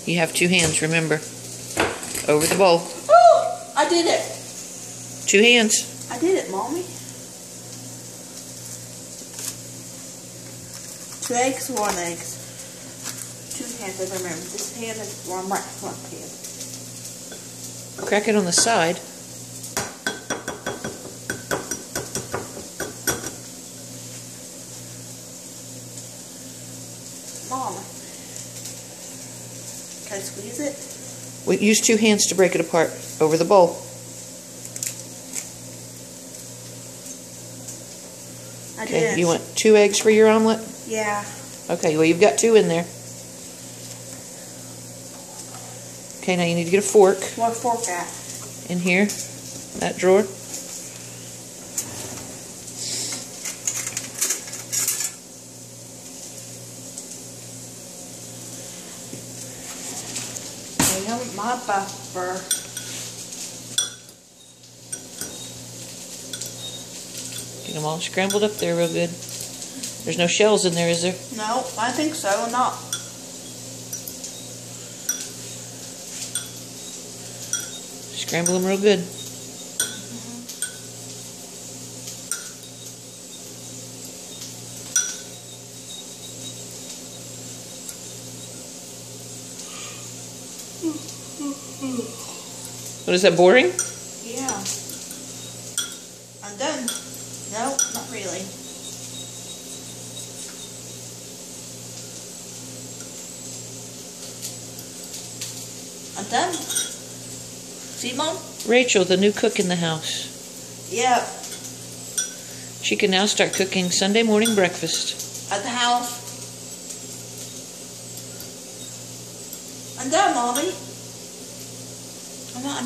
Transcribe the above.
You have two hands, remember. Over the bowl. Oh, I did it. Two hands. I did it, Mommy. 2 eggs, 1 egg. 2 hands, I remember. This hand is one right front hand. Crack it on the side. Mom, can I squeeze it? We use 2 hands to break it apart over the bowl. I did. Okay, you want 2 eggs for your omelet? Yeah. Okay, well you've got 2 in there. Okay, now you need to get a fork. What fork at? In here, that drawer. My buffer. Get them all scrambled up there real good. There's no shells in there, is there? No, I think so. Not. Scramble them real good. What is that, boring? Yeah. I'm done. No, not really. I'm done. See, Mom? Rachel, the new cook in the house. Yeah. She can now start cooking Sunday morning breakfast. At the house. I'm done, Mommy. I'm not.